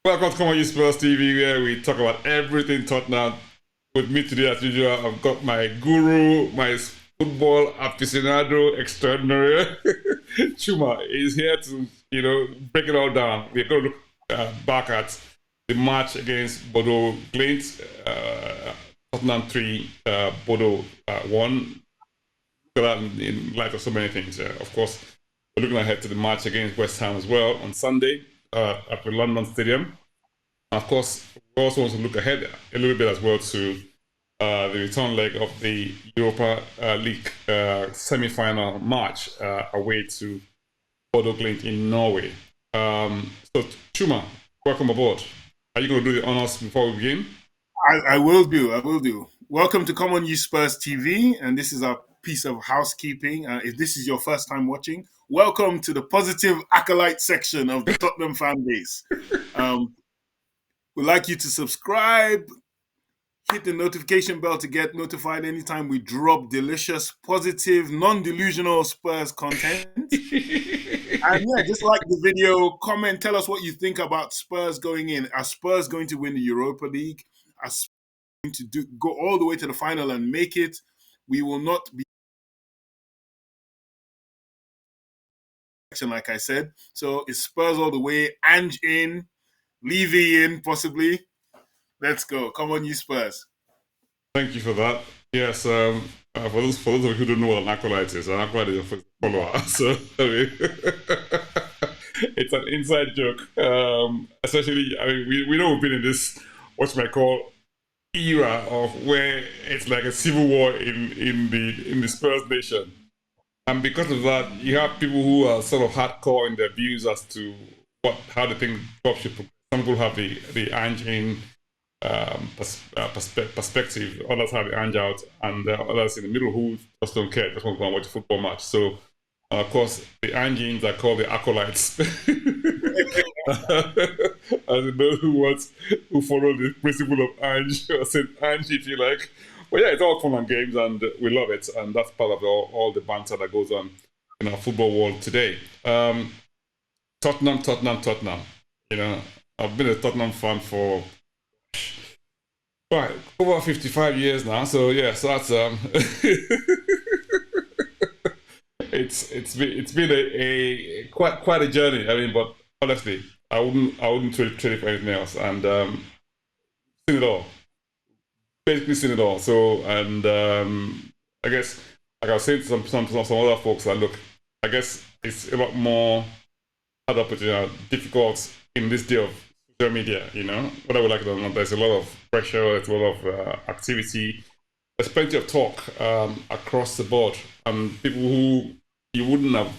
Welcome to Come On Ye Spurs TV, where we talk about everything Tottenham. With me today, as usual, I've got my guru, my football aficionado extraordinary, Chuma. Is here to, break it all down. We're going to look back at the match against Bodo Glimt, Tottenham 3, Bodo 1. In light of so many things. Of course, we're looking ahead to the match against West Ham as well on Sunday at the London Stadium. Of course, we also want to look ahead a little bit as well to the return leg of the Europa League semi-final match away to Bodo Glimt in Norway. So, Chuma, welcome aboard. Are you going to do the honors before we begin? I will do. I will do. Welcome to Come On Ye Spurs TV, and this is our piece of housekeeping. If this is your first time watching, welcome to the positive acolyte section of the Tottenham fan base. We'd like you to subscribe, hit the notification bell to get notified anytime we drop delicious, positive, non-delusional Spurs content. And yeah, just like the video, comment, tell us what you think about Spurs going in. Are Spurs going to win the Europa League? Are Spurs going to go all the way to the final and make it? We will not be, like I said. So it's Spurs all the way. Ange in, Levy in, possibly. Let's go. Come on, you Spurs. Thank you for that. Yes, for those of you who don't know what an acolyte is a follower. So, I mean, it's an inside joke. Especially, I mean, we know we've been in this, what you might call, era of where it's like a civil war in the Spurs nation. And because of that, you have people who are sort of hardcore in their views as to how they think club should progress. Some people have the Ange in perspective, others have the Ange out, and others in the middle who just don't care, just want to go and watch a football match. So, of course, the Angeans are called the acolytes. As those who follow the principle of Ange, or Saint Ange, if you like. But yeah, it's all fun and games, and we love it, and that's part of all the banter that goes on in our football world today. Tottenham. You know, I've been a Tottenham fan for over 55 years now. So yeah, so that's it's been a quite a journey. I mean, but honestly, I wouldn't trade it for anything else, and seen it all, basically seen it all. So, and I guess, like I was saying to some other folks, that look, I guess it's a lot more difficult in this day of social media. You know, whether we like it or not, there's a lot of pressure, there's a lot of activity. There's plenty of talk across the board, and people who you wouldn't have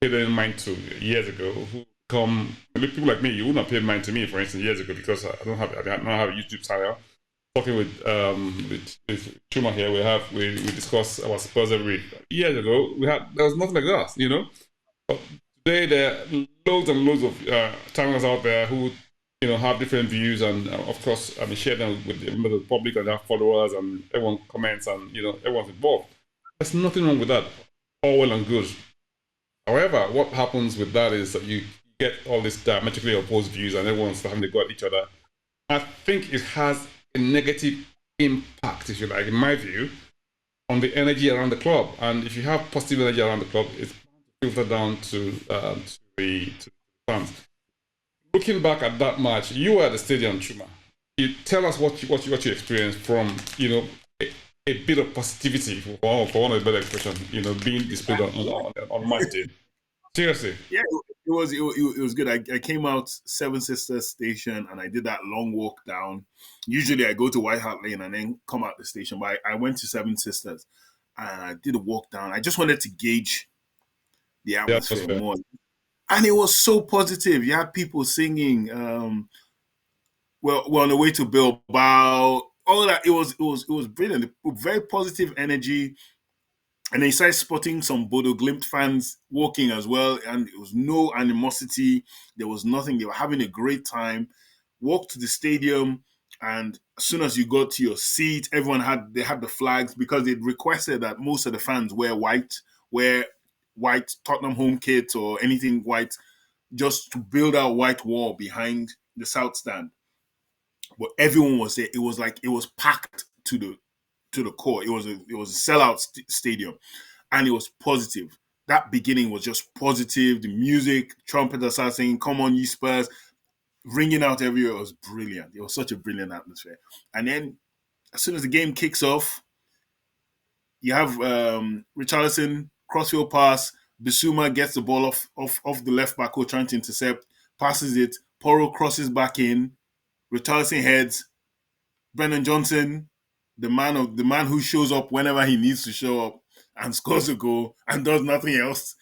paid any mind to years ago, who come people like me, you wouldn't have paid mind to me, for instance, years ago, because I don't have a YouTube channel. Talking with Chuma here, we discuss our Spurs every years ago. There was nothing like that, you know. But today there are loads and loads of channels out there who have different views, and of course, I mean, share them with the public and their followers, and everyone comments, and everyone's involved. There's nothing wrong with that. All well and good. However, what happens with that is that you get all these diametrically opposed views, and everyone's having to go at each other. I think it has a negative impact, if you like, in my view, on the energy around the club. And if you have positive energy around the club, it's filtered down to the fans. Looking back at that match, you were at the stadium, Chuma. You tell us what you experienced from a bit of positivity, for one of the better expression, being displayed on match day. Seriously. Yeah, it was good. I came out Seven Sisters station and I did that long walk down. Usually I go to White Hart Lane and then come out the station, but I went to Seven Sisters and I did a walk down. I just wanted to gauge the atmosphere more. And it was so positive. You had people singing. We're on the way to Bilbao. All that. It was brilliant. Very positive energy. And then you started spotting some Bodo Glimt fans walking as well. And it was no animosity. There was nothing. They were having a great time. Walked to the stadium. And as soon as you got to your seat, everyone had the flags, because they'd requested that most of the fans wear white Tottenham home kits or anything white, just to build a white wall behind the south stand. But everyone was there. It was like it was packed to the core. It was a sellout stadium, and it was positive. That beginning was just positive. The music, trumpeters started singing, "Come on, Ye Spurs," ringing out everywhere. It was brilliant. It was such a brilliant atmosphere. And then as soon as the game kicks off, you have Richarlison crossfield pass. Bissouma gets the ball off the left back who trying to intercept, passes it. Porro crosses back in. Richarlison heads. Brennan Johnson, the man who shows up whenever he needs to show up and scores a goal and does nothing else.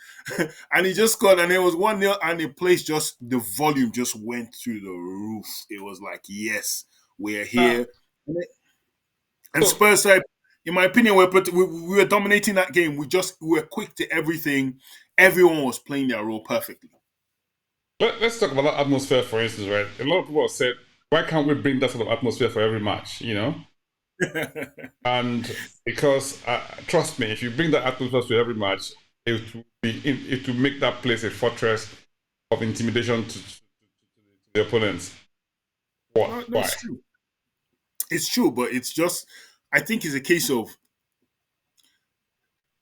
And he just scored, and it was 1-0, and the place the volume just went through the roof. It was like, yes, we're here. And Spurs said, in my opinion, we were dominating that game. We were quick to everything. Everyone was playing their role perfectly. Let's talk about that atmosphere, for instance, right? A lot of people have said, why can't we bring that sort of atmosphere for every match, And because, trust me, if you bring that atmosphere to every match, it will make that place a fortress of intimidation to the opponents. Why? That's true. It's true, but it's just, I think it's a case of,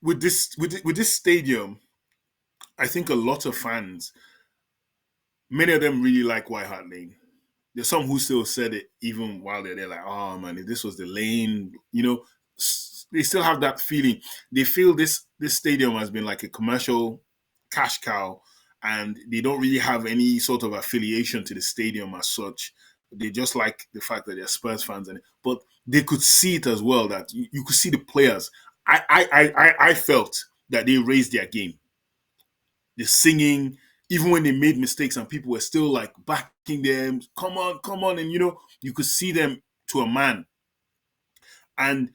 with this stadium, I think a lot of fans, many of them really like White Hart Lane. There's some who still said it even while they're there, like, oh man, if this was the lane, they still have that feeling. They feel this stadium has been like a commercial cash cow, and they don't really have any sort of affiliation to the stadium as such. They just like the fact that they're Spurs fans, but they could see it as well, that you could see the players. I felt that they raised their game. The singing, even when they made mistakes and people were still like backing them, come on. And, you could see them to a man. And,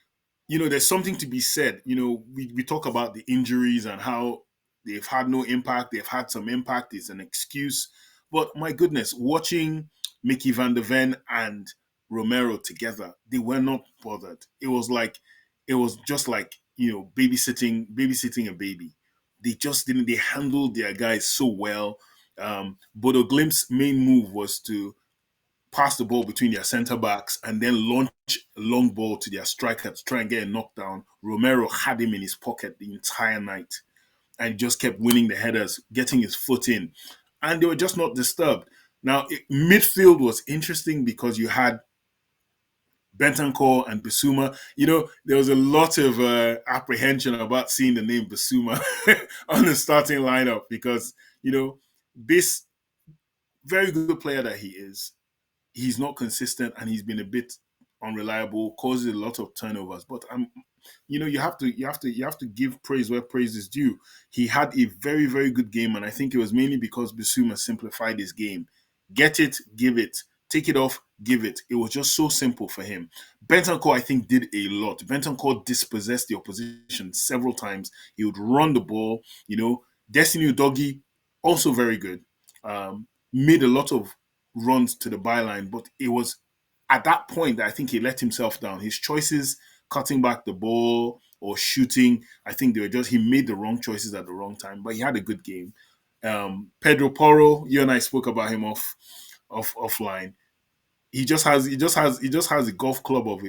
there's something to be said. We talk about the injuries and how they've had no impact. They've had some impact. It's an excuse. But my goodness, watching Mickey van der Ven and Romero together, they were not bothered. It was just like, babysitting a baby. They just didn't. They handled their guys so well. Bodo Glimt's main move was to pass the ball between their center backs and then launch a long ball to their striker to try and get a knockdown. Romero had him in his pocket the entire night and just kept winning the headers, getting his foot in. And they were just not disturbed. Now, midfield was interesting because you had Bentancur and Bissouma. There was a lot of apprehension about seeing the name Bissouma on the starting lineup because, this very good player that he is, he's not consistent and he's been a bit unreliable, causes a lot of turnovers. But you have to give praise where praise is due. He had a very, very good game, and I think it was mainly because Bissouma simplified his game. Get it, give it. Take it off, give it. It was just so simple for him. Bentancur, I think, did a lot. Bentancur dispossessed the opposition several times. He would run the ball. Destiny Udogie, also very good. Made a lot of runs to the byline, but it was at that point that I think he let himself down. His choices, cutting back the ball or shooting, I think he made the wrong choices at the wrong time, but he had a good game. Pedro Porro, you and I spoke about him offline. He just has a golf club of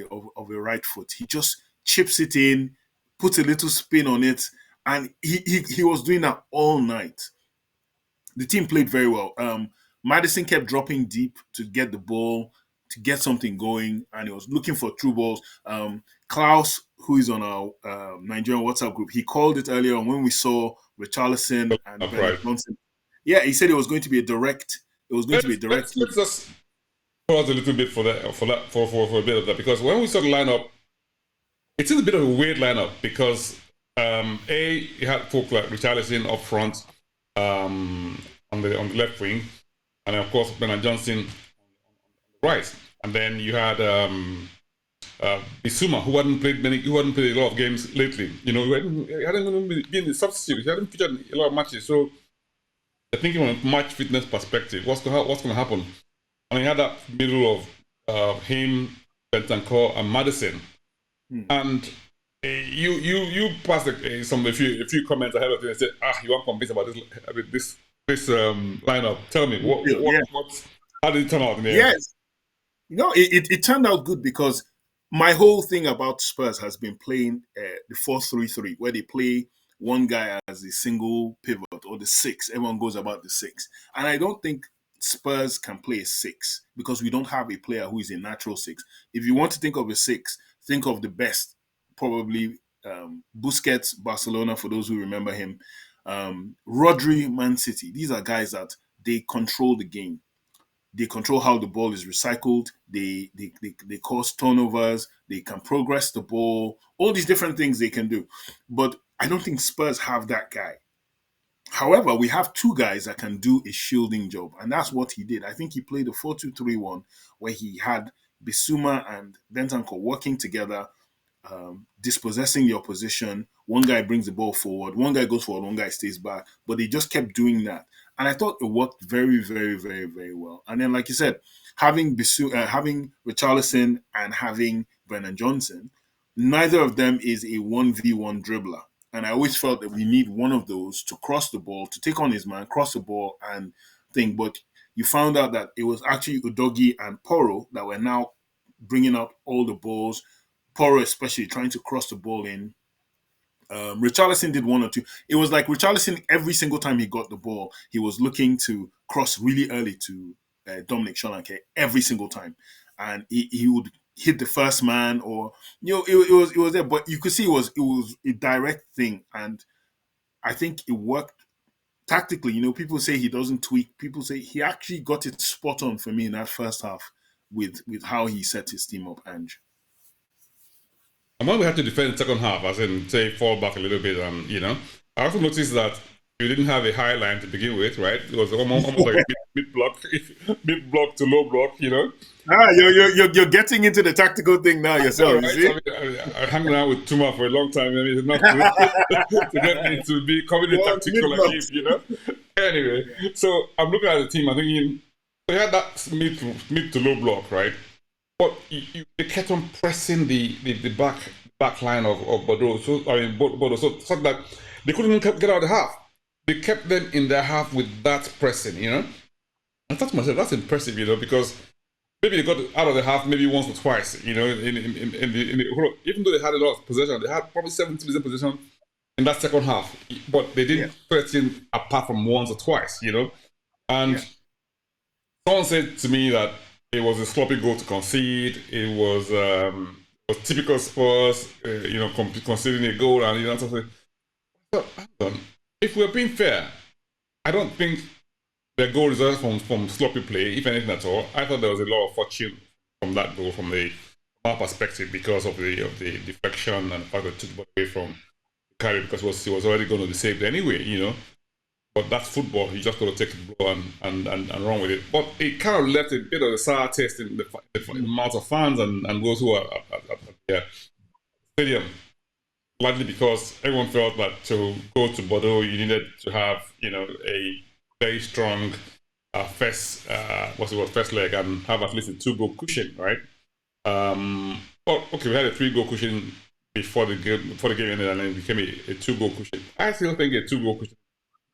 a right foot. He just chips it in, puts a little spin on it, and he was doing that all night. The team played very well. Maddison kept dropping deep to get the ball, to get something going, and he was looking for through balls. Klaus, who is on our Nigerian WhatsApp group, he called it earlier on when we saw Richarlison and Bennett Johnson. Yeah, he said it was going to be a direct. Let's just pause a little bit for a bit of that, because when we saw the lineup, it's a bit of a weird lineup because you had folk like Richarlison up front on the left wing, and of course Bernard Johnson on the right, and then you had Bissouma, who hadn't played a lot of games lately. He hadn't even been a substitute. He hadn't featured in a lot of matches. So I think from a match fitness perspective, what's going to happen? And he had that middle of him, Bentancur, and Maddison. And you passed a few comments ahead of you and said, you weren't convinced about this this lineup. Tell me Yeah. how did it turn out in the end? Yes. It turned out good because my whole thing about Spurs has been playing the 4-3-3, where they play one guy as a single pivot or the six. Everyone goes about the six. And I don't think Spurs can play a six because we don't have a player who is a natural six. If you want to think of a six, think of the best, probably Busquets, Barcelona, for those who remember him, Rodri, Man City. These are guys that they control the game. They control how the ball is recycled. They cause turnovers. They can progress the ball. All these different things they can do. But I don't think Spurs have that guy. However, we have two guys that can do a shielding job, and that's what he did. I think he played a 4-2-3-1 where he had Bissouma and Bentancur working together, dispossessing the opposition. One guy brings the ball forward, one guy goes forward, one guy stays back. But they just kept doing that, and I thought it worked very, very, very, very well. And then, like you said, having having Richarlison and having Brennan Johnson, neither of them is a 1v1 dribbler. And I always felt that we need one of those to cross the ball, to take on his man, cross the ball, and think. But you found out that it was actually Udogi and Poro that were now bringing out all the balls. Poro especially trying to cross the ball in. Richarlison did one or two. It was like Richarlison, every single time he got the ball, he was looking to cross really early to Dominic Solanke every single time. And he would hit the first man, or it was there. But you could see it was a direct thing. And I think it worked tactically. People say he doesn't tweak. People say he actually got it spot on for me in that first half with how he set his team up, Ange. And when we had to defend the second half, as in say fall back a little bit, I also noticed that you didn't have a high line to begin with, right? It was almost like mid block, mid block to low block, You're getting into the tactical thing now yourself. Right? You see? I hung around with Tuma for a long time. I mean, it's not to get me to be coming in tactical like him, Anyway, so I'm looking at the team. I'm thinking, they had that mid to low block, right? But they kept on pressing the back line of Bodo. Bodo, so that they couldn't even get out of the half. They kept them in their half with that pressing, I thought to myself, that's impressive, because maybe they got out of the half maybe once or twice, in the even though they had a lot of possession, they had probably 70% possession in that second half, but they didn't threaten apart from once or twice, And someone said to me that it was a sloppy goal to concede. It was typical Spurs, conceding a goal, and something. So, if we're being fair, I don't think the goal resulted from sloppy play, if anything at all. I thought there was a lot of fortune from that goal, from our perspective, because of the deflection and the fact that it took the ball away from Carey, because he was already going to be saved anyway, But that's football. You just got to take the ball and run with it. But it kind of left a bit of a sour taste in the mouths of fans and those who are at the stadium. Largely because everyone felt that to go to Bordeaux, you needed to have, a very strong first leg and have at least a 2-goal cushion, right? But okay, we had a 3-goal cushion before the game ended, and then it became a 2-goal cushion. I still think a 2-goal cushion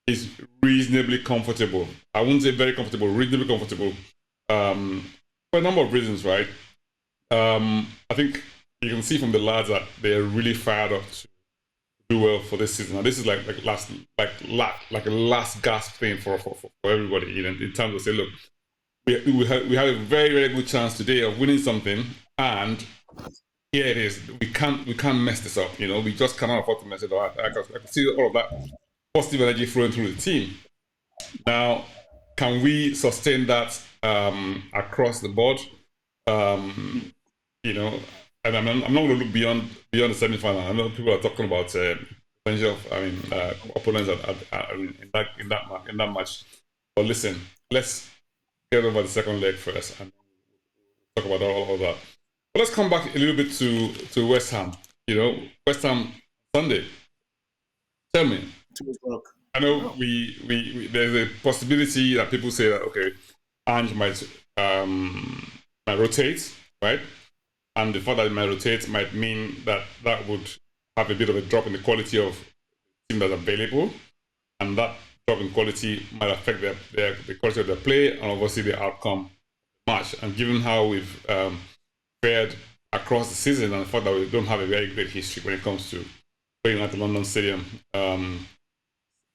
is reasonably comfortable. I wouldn't say very comfortable, reasonably comfortable, for a number of reasons, right? I think you can see from the lads that they're really fired up to do well for this season. And this is like a last gasp thing for everybody, in terms of say, look, we have a very, very good chance today of winning something, and here it is. We can't mess this up. We just cannot afford to mess it up. I can see all of that positive energy flowing through the team. Now, can we sustain that across the board? And I'm not going to look beyond the semi-final. I know people are talking about potential of opponents in that match. But listen, let's get over the second leg first and talk about all of that. But let's come back a little bit to West Ham. West Ham Sunday. Tell me. 2 o'clock. I know we there's a possibility that people say that Ange might rotate, right? And the fact that it might rotate might mean that would have a bit of a drop in the quality of the team that's available, and that drop in quality might affect the quality of their play and obviously the outcome match. And given how we've fared across the season and the fact that we don't have a very great history when it comes to playing at the London Stadium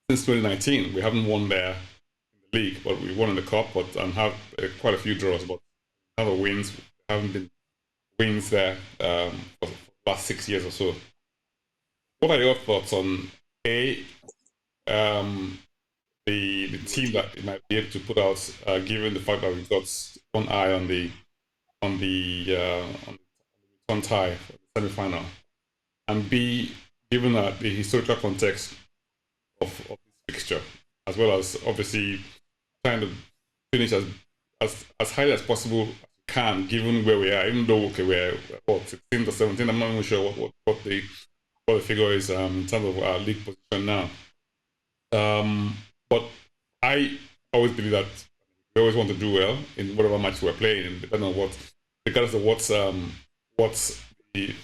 since 2019, we haven't won there in the league, but we won in the cup, and have quite a few draws, but never wins. Haven't been wins there for the last 6 years or so. What are your thoughts on the team that it might be able to put out, given the fact that we've got one eye on the on tie for the semi-final, and B, given that the historical context of this fixture, as well as obviously trying to finish as highly as possible can, given where we are, even though we're what 16th or 17th, I'm not even sure what the figure is in terms of our league position now. But I always believe that we always want to do well in whatever match we're playing, and depending on regardless of what's the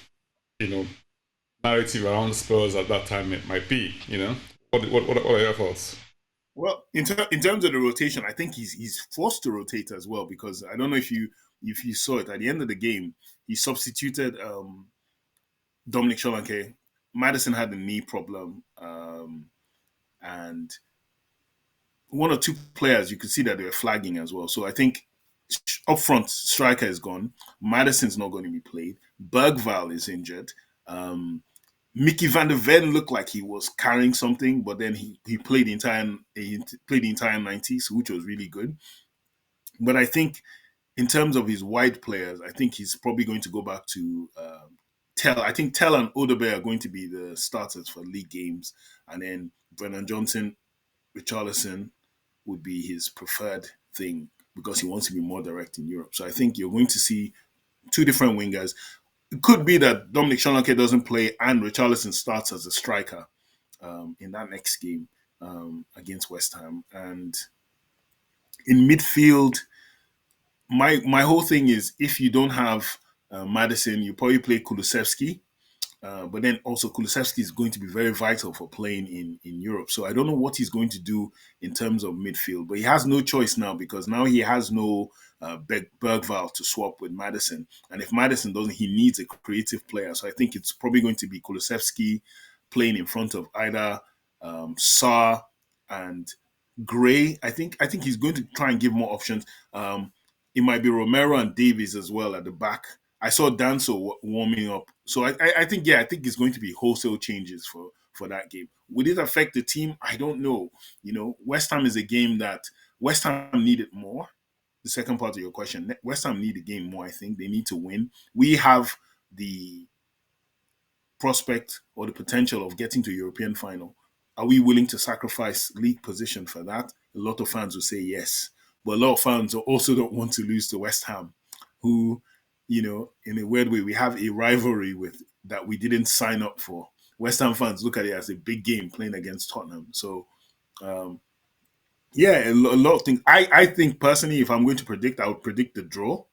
narrative around Spurs at that time it might be. What are your thoughts? Well, in terms of the rotation, I think he's forced to rotate as well, because I don't know if you saw it at the end of the game, he substituted Dominic Solanke. Maddison had a knee problem, and one or two players you could see that they were flagging as well. So I think up front, striker is gone. Maddison's not going to be played. Bergvall is injured. Mickey van der Ven looked like he was carrying something, but then he played the entire 90s, which was really good. But I think in terms of his wide players, I think he's probably going to go back to Tell. I think Tell and Odobe are going to be the starters for league games, and then Brennan Johnson, Richarlison would be his preferred thing because he wants to be more direct in Europe. So I think you're going to see two different wingers. It could be that Dominic Solanke doesn't play and Richarlison starts as a striker in that next game against West Ham. And in midfield, my whole thing is, if you don't have Maddison, you probably play Kulusevski. But then also Kulusevski is going to be very vital for playing in Europe. So I don't know what he's going to do in terms of midfield. But he has no choice now, because now he has no Bergvall to swap with Maddison. And if Maddison doesn't, he needs a creative player. So I think it's probably going to be Kulusevski playing in front of either Sarr and Gray. I think he's going to try and give more options. It might be Romero and Davies as well at the back. I saw Danso warming up. So I think it's going to be wholesale changes for that game. Would it affect the team? I don't know. West Ham is a game that West Ham needed more. The second part of your question, West Ham need the game more, I think. They need to win. We have the prospect or the potential of getting to European final. Are we willing to sacrifice league position for that? A lot of fans will say yes. But a lot of fans also don't want to lose to West Ham, who, in a weird way, we have a rivalry with that we didn't sign up for. West Ham fans look at it as a big game playing against Tottenham. So, a lot of things. I think personally, if I'm going to predict, I would predict the draw.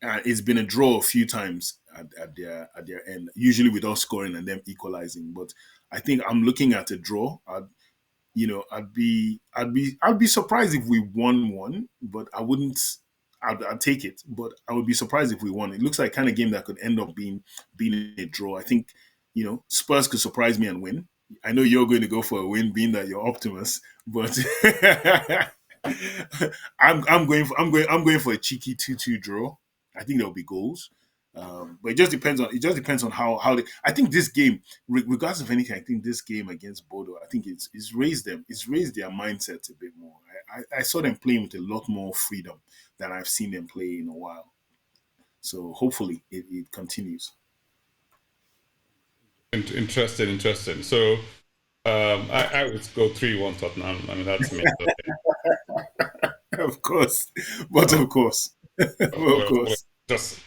It's been a draw a few times at their end, usually with us scoring and them equalizing. But I think I'm looking at a draw. I'd be surprised if we won one, but I wouldn't. I'd take it, but I would be surprised if we won. It looks like kind of game that could end up being a draw. I think, Spurs could surprise me and win. I know you're going to go for a win, being that you're optimist, but I'm going for a cheeky 2-2 draw. I think there'll be goals. But it just depends on how they. I think this game, regardless of anything, I think this game against Bodo, I think it's raised them. It's raised their mindset a bit more. I saw them playing with a lot more freedom than I've seen them play in a while. So hopefully it continues. Interesting. So I would go 3-1 Tottenham. I mean, that's me. Of course, but of course, of course. Just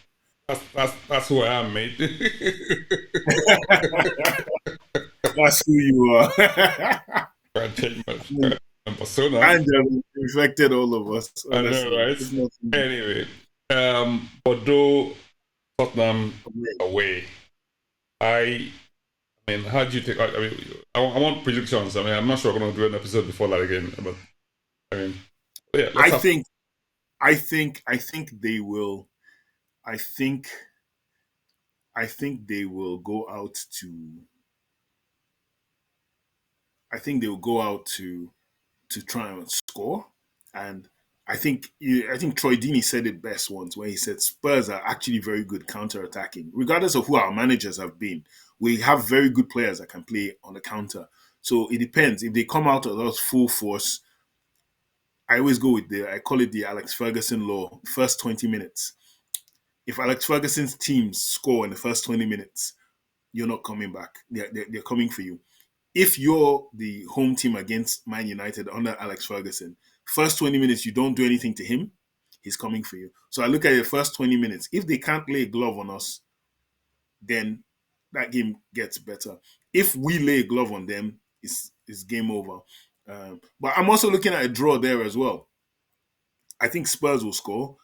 that's who I am, mate. That's who you are. I change my persona. And infected all of us. Honestly. I know, right? Anyway, Bodo Tottenham away. I'm I mean, how do you take? I mean, I want predictions. I mean, I'm not sure I'm going to do an episode before that again, but I mean, yeah, let's I have. think, I think they will. I think, I think they will go out to. I think they will go out to try and score. And I think Troy Deeney said it best once when he said Spurs are actually very good counter attacking, regardless of who our managers have been. We have very good players that can play on the counter. So it depends. If they come out of us full force, I always go with I call it the Alex Ferguson law, first 20 minutes. If Alex Ferguson's teams score in the first 20 minutes, you're not coming back. They're coming for you. If you're the home team against Man United under Alex Ferguson, first 20 minutes you don't do anything to him, he's coming for you. So I look at the first 20 minutes. If they can't lay a glove on us, then that game gets better. If we lay a glove on them, it's game over. But I'm also looking at a draw there as well. I think Spurs will score.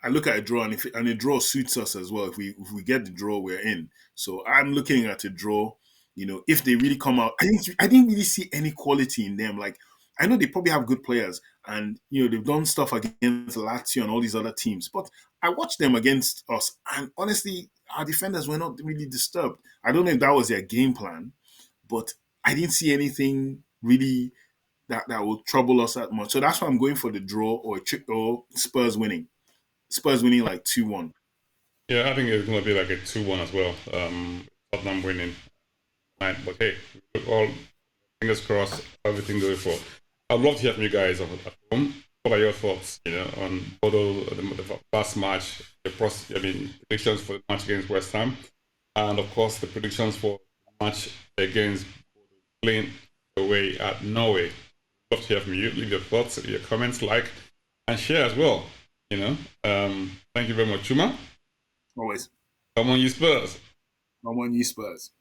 I look at a draw, and a draw suits us as well. If we get the draw, we're in. So I'm looking at a draw. You know, if they really come out, I didn't really see any quality in them. Like I know they probably have good players, and you know they've done stuff against Lazio and all these other teams. But I watched them against us, and honestly, our defenders were not really disturbed. I don't know if that was their game plan, but I didn't see anything really that will trouble us that much. So that's why I'm going for the draw or Spurs winning. Spurs winning like 2-1. Yeah, I think it's going to be like a 2-1 as well. Tottenham winning. Right, but hey, all fingers crossed, everything going for. I'd love to hear from you guys at home. What are your thoughts, on Bodo, the last match, predictions for the match against West Ham, and of course the predictions for the match against Bodo Glimt away at Norway. Love to hear from you. Leave your thoughts, your comments, like, and share as well. Thank you very much, Chuma. Always. Come on, you Spurs. Come on, Ye Spurs.